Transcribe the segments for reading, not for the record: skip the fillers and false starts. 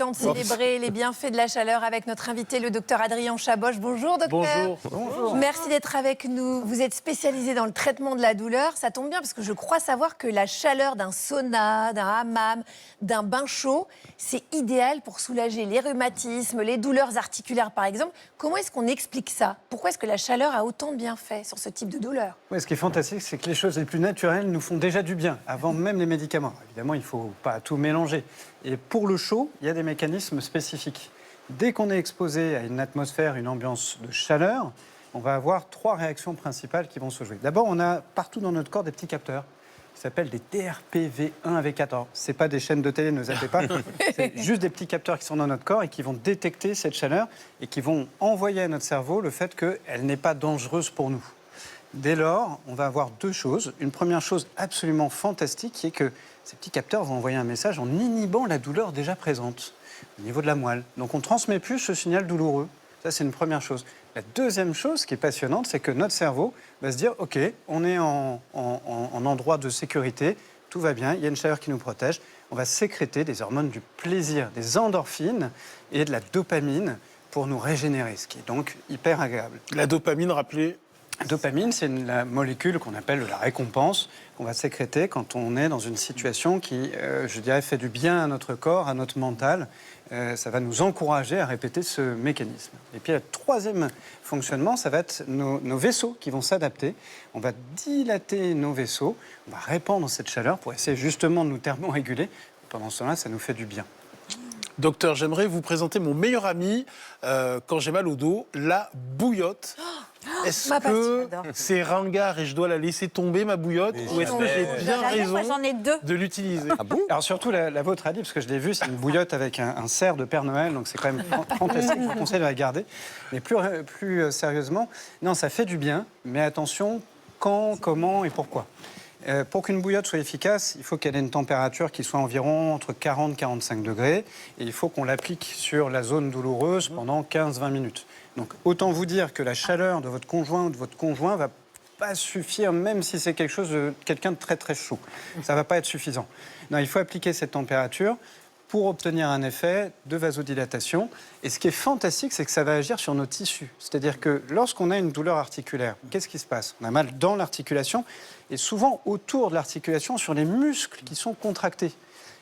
temps de célébrer les bienfaits de la chaleur avec notre invité, le docteur Adrien Chaboch. Bonjour, docteur. Bonjour. Merci d'être avec nous. Vous êtes spécialisé dans le traitement de la douleur. Ça tombe bien parce que je crois savoir que la chaleur d'un sauna, d'un hammam, d'un bain chaud, c'est idéal pour soulager les rhumatismes, les douleurs articulaires par exemple. Comment est-ce qu'on explique ça? Pourquoi est-ce que la chaleur a autant de bienfaits sur ce type de douleur? Oui, ce qui est fantastique, c'est que les choses les plus naturelles nous font déjà du bien, avant même les médicaments. Évidemment, il ne faut pas tout mélanger. Et pour le chaud, il y a des mécanismes spécifiques. Dès qu'on est exposé à une atmosphère, une ambiance de chaleur, on va avoir 3 réactions principales qui vont se jouer. D'abord, on a partout dans notre corps des petits capteurs qui s'appellent des TRPV1V4. Ce n'est pas des chaînes de télé, ne zappez pas. C'est juste des petits capteurs qui sont dans notre corps et qui vont détecter cette chaleur et qui vont envoyer à notre cerveau le fait qu'elle n'est pas dangereuse pour nous. Dès lors, on va avoir 2 choses. Une première chose absolument fantastique qui est que ces petits capteurs vont envoyer un message en inhibant la douleur déjà présente au niveau de la moelle. Donc on ne transmet plus ce signal douloureux. Ça, c'est une première chose. La deuxième chose qui est passionnante, c'est que notre cerveau va se dire « Ok, on est en endroit de sécurité, tout va bien, il y a une chaleur qui nous protège. On va sécréter des hormones du plaisir, des endorphines et de la dopamine pour nous régénérer, ce qui est donc hyper agréable. » La dopamine, rappelez. La dopamine, c'est la molécule qu'on appelle la récompense, qu'on va sécréter quand on est dans une situation qui, je dirais, fait du bien à notre corps, à notre mental. Ça va nous encourager à répéter ce mécanisme. Et puis, le troisième fonctionnement, ça va être nos vaisseaux qui vont s'adapter. On va dilater nos vaisseaux, on va répandre cette chaleur pour essayer justement de nous thermoréguler. Pendant ce temps-là, ça nous fait du bien. Docteur, j'aimerais vous présenter mon meilleur ami quand j'ai mal au dos, la bouillotte. Est-ce que c'est ringard et je dois la laisser tomber, ma bouillotte, ou est-ce que j'ai bien raison de l'utiliser? Ah bon? Alors surtout la vôtre, Ali, parce que je l'ai vue, c'est une bouillotte avec un cerf de Père Noël, donc c'est quand même fantastique, je vous conseille de la garder. Mais plus sérieusement, non, ça fait du bien, mais attention, quand, comment et pourquoi. Pour qu'une bouillotte soit efficace, il faut qu'elle ait une température qui soit environ entre 40 et 45 degrés, et il faut qu'on l'applique sur la zone douloureuse pendant 15-20 minutes. Donc autant vous dire que la chaleur de votre conjoint ou de votre conjoint va pas suffire, même si c'est quelque chose de quelqu'un de très très chaud. Ça va pas être suffisant. Non, il faut appliquer cette température pour obtenir un effet de vasodilatation. Et ce qui est fantastique, c'est que ça va agir sur nos tissus. C'est-à-dire que lorsqu'on a une douleur articulaire, qu'est-ce qui se passe? On a mal dans l'articulation et souvent autour de l'articulation sur les muscles qui sont contractés.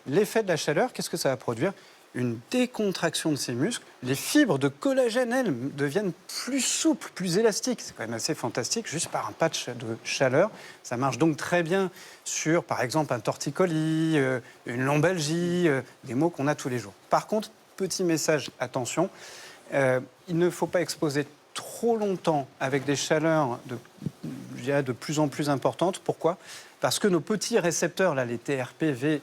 L'effet de la chaleur, qu'est-ce que ça va produire? Une décontraction de ces muscles. Les fibres de collagène, elles, deviennent plus souples, plus élastiques. C'est quand même assez fantastique, juste par un patch de chaleur. Ça marche donc très bien sur, par exemple, un torticolis, une lombalgie, des maux qu'on a tous les jours. Par contre, petit message, attention, il ne faut pas exposer trop longtemps avec des chaleurs de plus en plus importantes. Pourquoi? Parce que nos petits récepteurs, là, les TRPV1,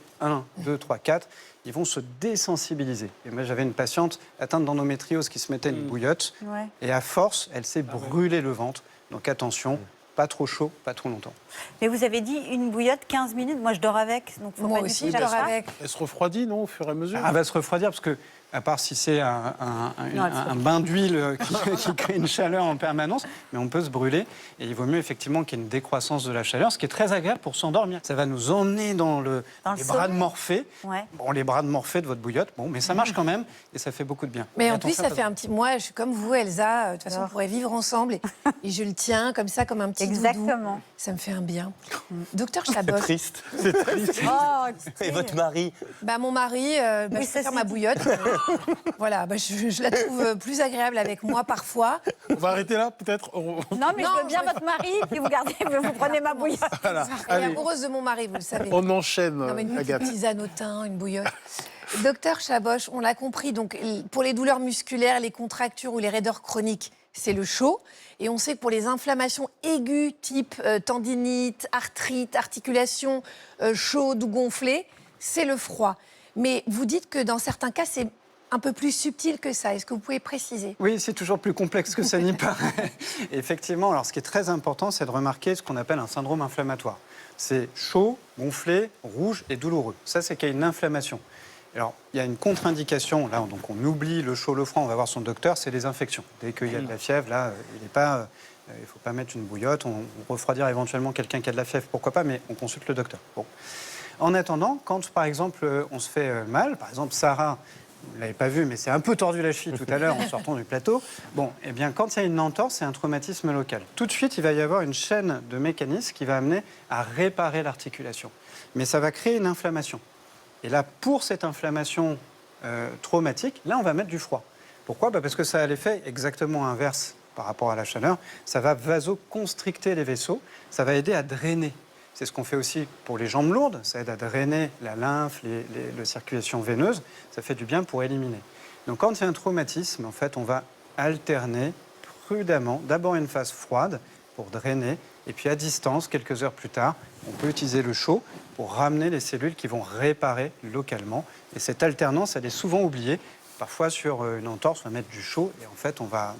2, 3, 4, ils vont se désensibiliser. Et moi, j'avais une patiente atteinte d'endométriose qui se mettait une bouillotte. Ouais. Et à force, elle s'est brûlée le ventre. Donc attention, pas trop chaud, pas trop longtemps. Mais vous avez dit une bouillotte, 15 minutes. Moi, je dors avec. Donc faut moi pas aussi, je dors avec. Elle se refroidit, non, au fur et à mesure? Elle va se refroidir parce que, à part si c'est un bain d'huile qui crée une chaleur en permanence, mais on peut se brûler. Et il vaut mieux effectivement qu'il y ait une décroissance de la chaleur, ce qui est très agréable pour s'endormir. Ça va nous emmener dans les bras de Morphée. Ouais. Bon, les bras de Morphée de votre bouillotte, bon, mais ça marche quand même et ça fait beaucoup de bien. Mais en plus, ça fait un petit... Moi, je suis comme vous, Elsa. De toute façon, on pourrait vivre ensemble. Et je le tiens comme ça, comme un petit Exactement. doudou. Ça me fait un bien. Docteur Chaboch. C'est triste. C'est triste. Oh, Et votre mari? Mon mari, je préfère ma bouillotte. Voilà, je la trouve plus agréable avec moi parfois. On va arrêter là, peut-être? Non, mais je veux bien votre mari, puis vous prenez ma bouillotte. Voilà. Je suis amoureuse de mon mari, vous le savez. On enchaîne, Non, mais une petite Agathe. tisane au thym, une bouillotte. Docteur Chaboch, on l'a compris, donc pour les douleurs musculaires, les contractures ou les raideurs chroniques, c'est le chaud. Et on sait que pour les inflammations aiguës, type tendinite, arthrite, articulation chaude ou gonflée, c'est le froid. Mais vous dites que dans certains cas, c'est un peu plus subtil que ça. Est-ce que vous pouvez préciser? Oui, c'est toujours plus complexe que ça n'y paraît. Effectivement, alors ce qui est très important, c'est de remarquer ce qu'on appelle un syndrome inflammatoire. C'est chaud, gonflé, rouge et douloureux. Ça, c'est qu'il y a une inflammation. Alors, il y a une contre-indication, là, donc on oublie le chaud, le froid, on va voir son docteur, c'est les infections. Dès qu'il y a de la fièvre, là, il ne faut pas mettre une bouillotte, on refroidir éventuellement quelqu'un qui a de la fièvre, pourquoi pas, mais on consulte le docteur. Bon. En attendant, quand, par exemple, on se fait mal, par exemple, Sarah Vous ne l'avez pas vu, mais c'est un peu tordu la cheville tout à l'heure en sortant du plateau. Bon, eh bien, quand il y a une entorse, c'est un traumatisme local. Tout de suite, il va y avoir une chaîne de mécanismes qui va amener à réparer l'articulation. Mais ça va créer une inflammation. Et là, pour cette inflammation traumatique, là, on va mettre du froid. Pourquoi ? Parce que ça a l'effet exactement inverse par rapport à la chaleur. Ça va vasoconstricter les vaisseaux, ça va aider à drainer. C'est ce qu'on fait aussi pour les jambes lourdes, ça aide à drainer la lymphe, la circulation veineuse, ça fait du bien pour éliminer. Donc quand il y a un traumatisme, en fait, on va alterner prudemment, d'abord une phase froide pour drainer, et puis à distance, quelques heures plus tard, on peut utiliser le chaud pour ramener les cellules qui vont réparer localement. Et cette alternance, elle est souvent oubliée. Parfois, sur une entorse, on va mettre du chaud, et en fait, on va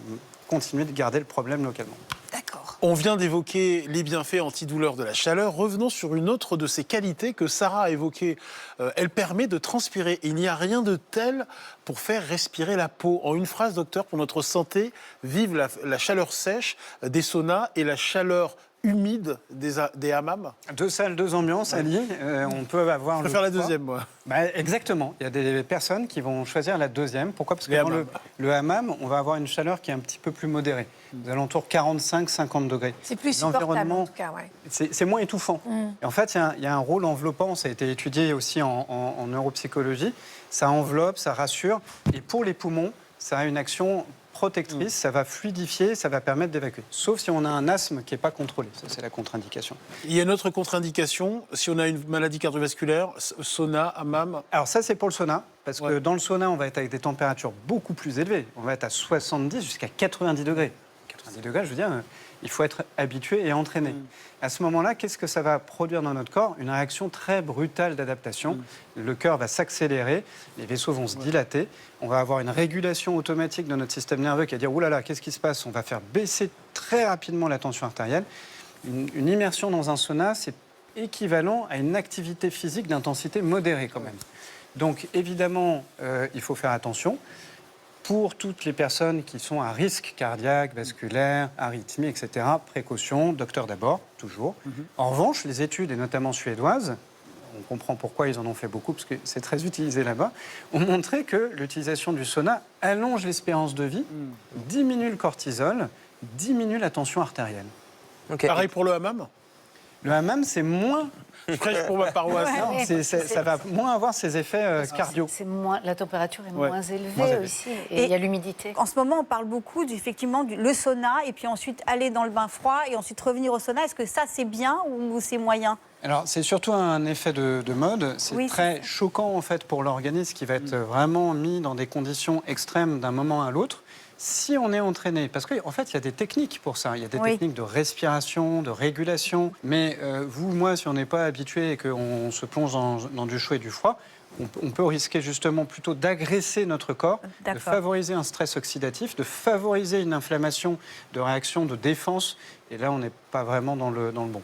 continuer de garder le problème localement. D'accord. On vient d'évoquer les bienfaits antidouleurs de la chaleur. Revenons sur une autre de ses qualités que Sarah a évoquée. Elle permet de transpirer. Il n'y a rien de tel pour faire respirer la peau. En une phrase, docteur, pour notre santé, vive la chaleur sèche des saunas et la chaleur humide des hammams. 2 salles, 2 ambiances, Ali. On peut avoir. Je préfère la deuxième, moi. Exactement. Il y a des personnes qui vont choisir la deuxième. Pourquoi ? Parce que dans le hammam, on va avoir une chaleur qui est un petit peu plus modérée. Aux alentours 45-50 degrés. C'est plus supportable, en tout cas, ouais. C'est moins étouffant. Et en fait, il y a un rôle enveloppant. Ça a été étudié aussi en neuropsychologie. Ça enveloppe, ça rassure. Et pour les poumons, ça a une action protectrice, ça va fluidifier, ça va permettre d'évacuer. Sauf si on a un asthme qui n'est pas contrôlé. Ça, c'est la contre-indication. Il y a une autre contre-indication, si on a une maladie cardiovasculaire, sauna, hammam. Alors ça, c'est pour le sauna, parce que dans le sauna, on va être avec des températures beaucoup plus élevées. On va être à 70 jusqu'à 90 degrés. 90 degrés, je veux dire, il faut être habitué et entraîné. À ce moment-là, qu'est-ce que ça va produire dans notre corps ? Une réaction très brutale d'adaptation. Le cœur va s'accélérer, les vaisseaux vont se dilater. On va avoir une régulation automatique de notre système nerveux qui va dire « Ouh là là, qu'est-ce qui se passe ?» On va faire baisser très rapidement la tension artérielle. Une immersion dans un sauna, c'est équivalent à une activité physique d'intensité modérée quand même. Donc évidemment, il faut faire attention. Pour toutes les personnes qui sont à risque cardiaque, vasculaire, arythmie, etc., précaution, docteur d'abord, toujours. En revanche, les études, et notamment suédoises, on comprend pourquoi ils en ont fait beaucoup, parce que c'est très utilisé là-bas, ont montré que l'utilisation du sauna allonge l'espérance de vie, diminue le cortisol, diminue la tension artérielle. Okay. Pareil pour le hammam ? Le hammam, c'est moins... Prêche pour ma paroisse. Non, ça va moins avoir ces effets cardio. La température est moins élevée Moins élevée. aussi, et il y a l'humidité. En ce moment, on parle beaucoup effectivement le sauna, et puis ensuite aller dans le bain froid, et ensuite revenir au sauna. Est-ce que ça, c'est bien ou c'est moyen ? Alors, c'est surtout un effet de mode. C'est très choquant, en fait, pour l'organisme qui va être vraiment mis dans des conditions extrêmes d'un moment à l'autre. Si on est entraîné, parce qu'en fait, il y a des techniques pour ça. Il y a des techniques de respiration, de régulation. Mais vous, moi, si on n'est pas habitué et qu'on se plonge dans du chaud et du froid, on peut risquer justement plutôt d'agresser notre corps, de favoriser un stress oxydatif, de favoriser une inflammation, de réaction, de défense. Et là, on n'est pas vraiment dans le bon.